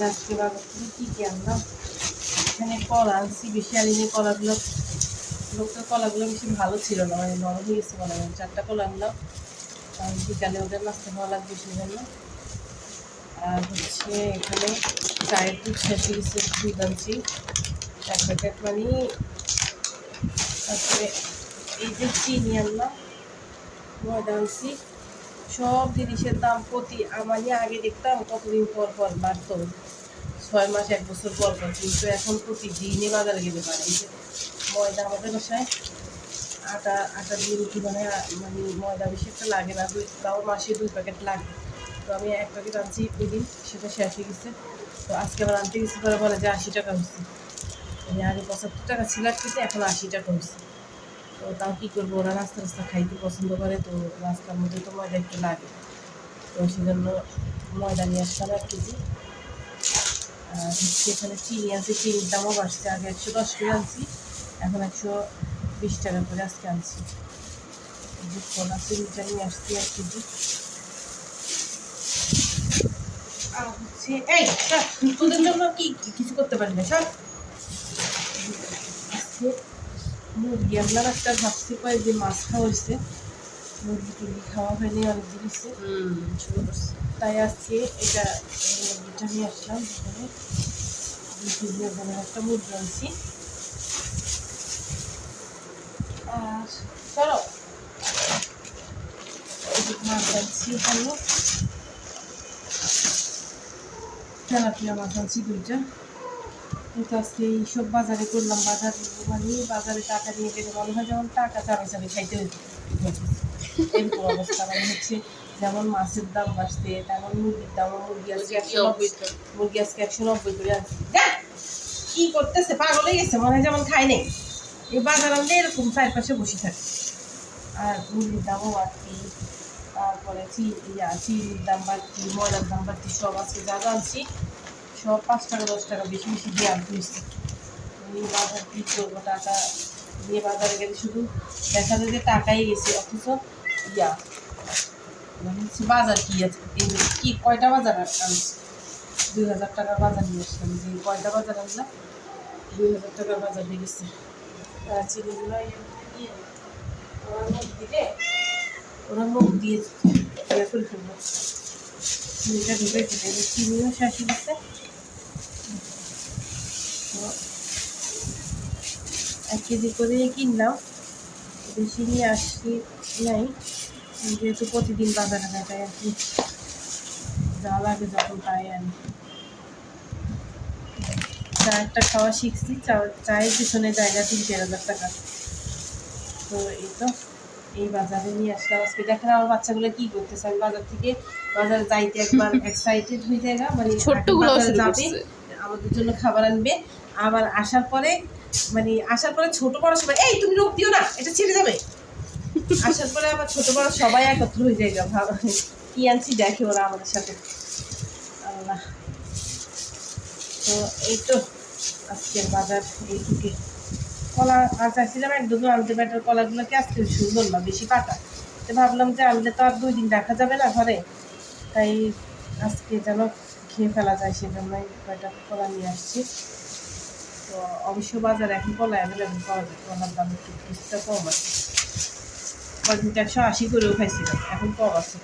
আজকে বাজার থেকে কী কী আনলাম। এখানে কলা আনছি, বেশি আনিনি কলাগুলো। লোকের কলাগুলো বেশি ভালো ছিল না, মানে নরম হয়ে গেছে মনে হয়। 4টা কলা আনলাম, কারণ বিকালে ওদের নাস্তা খাওয়া লাগবে সেজন্য। আর হচ্ছে এখানে চায়ের দুধ শেষ হয়ে গেছে, দুধ আনছি 1 প্যাকেট। মানে তারপরে এই যে চিনি আনলাম, ময়দা আনছি। সব জিনিসের দাম মানে আগে দেখতাম কতদিন পর পর বাড়তো, 6 মাস 1 বছর পর পর, কিন্তু এখন প্রতিদিনই বাজারে গেলে পারে। এই যে ময়দা আমাদের বাসায় আটা দিয়ে রুটি বানায়, মানে ময়দা বেশি একটা লাগে না, তাও মাসে 2 প্যাকেট লাগে। তো আমি 1 প্যাকেট আনছি ওই দিন, সেটা শেষ হয়ে গেছে। তো আজকে আবার আনতে গেছি, পরে বলে যে 80 টাকা হয়েছে। মানে আগে 75 টাকা ছিল কিন্তু এখন 80 টাকা হয়েছে। তো তাও কী করবো, ওরা নাস্তা খাইতে পছন্দ করে, তো রাস্তার মধ্যে তো ময়দা একটু লাগে। তো সেজন্য ময়দা নিয়ে আসলাম 1 কেজি। আর হচ্ছে এখানে চিনি আছে, চিনির দামও বাড়ছে। আগে 110 করে আনছি, এখন 120 টাকা করে আজকে আনছি। কলা চিনিটা নিয়ে আসছি 1 কেজি। আর হচ্ছে এই তোদের জন্য কি কিছু করতে পারি না সব। আজকে মুরগি আনলাম একটা, ভাবছি যে মাছ খাওয়া হয়েছে, মুরগি টুরগি খাওয়া হয়নি অনেক দিন হচ্ছে, শুরু করছে। তাই আজকে মুরগিটা নিয়ে আসলাম। এখানে 2 কেজি ওজনের একটা মুরগি আনছি। আর চলো মাছ আনছি, হলো তেলাপিয়া মাছ আনছি 2টা। কিন্তু আজকে এইসব বাজারে করলাম, বাজারে টাকা নিয়ে গেলে মনে হয় যেমন টাকা চাবে চাবে খাইতে হইতে, এরকম অবস্থা। মানে হচ্ছে যেমন মাছের দাম বাড়ছে তেমন মুরগির দামও। মুরগি আজকে 190 করে আনছি। কি করতেছে, পাগল হয়ে গেছে মনে হয়, যেমন খাই নেই। এই বাজার আনলে এরকম চারপাশে বসে থাকে। আর মুরগির দামও বাড়তি, তারপরে চিনির দাম বাড়তি, ময়দার দাম বাড়তি, সব আজকে যা আনছি সব 5 টাকা 10 টাকা বেশি বেশি দিয়ে আনতে হয়েছে। আমি বাজার কী করবো, টাকা দিয়ে বাজারে গেলে শুধু দেখা যায় যে টাকাই গেছে, অথচ মানে হচ্ছে বাজার কি কয়টা বাজার আনছি, 2000 টাকার বাজার নিয়ে আসলাম। যে কয়টা বাজার আনলাম, 2000 টাকার বাজার নিয়ে গেছে। চিনিগুলো ওরা মুখ দিয়ে করে ফেলবো, চিনিটা ঢুকে ফেলে। চিনিও শেষ হয়ে গেছে। 1 কেজি করে কিনলাম, বেশি নিয়ে আসি নাই, যেহেতু প্রতিদিন বাজারে যায়, তাই আর কি যা লাগে যখন তাই আনি। চায়েরটা খাওয়া শিখছি, চায়ের পিছনে জায়গা 3-4 হাজার টাকা। তো এই বাজারে নিয়ে আসলাম আজকে। দেখেন আমার বাচ্চাগুলো কি করতেছে, আমি বাজারে যাইতে একবার এক্সাইটেড হয়ে যায়, মানে যাবে আমাদের জন্য খাবার আনবে, আবার আসার পরে ছোট বড় সবাই, এই তুমি লোক দিও না, এটা ছেড়ে যাবে। আসার পরে আবার ছোট বড় সবাই একত্র হয়ে যায়, কি আনছি দেখে ওরা আমাদের সাথে। আল্লাহ, তো এই তো আজকের বাজার এইটুকু। কলা আর চাইছিলাম 1 ডজন আনতে, ব্যাটার কলাগুলোকে আজকে সুন্দর না, বেশি পাকা। তো ভাবলাম যে আনলে তো আর 2 দিন রাখা যাবে না ঘরে, তাই আজকে যেন খেয়ে ফেলা যায় সেজন্যই কয়টা কলা নিয়ে আসছি। তো অবশ্য বাজারে এখন কলা অ্যাভেলেবেল পাওয়া যায়, কলার দাম একটু কিছুটা কম আছে। কদিন 180 করেও খাইছিলাম, এখন কম আছে।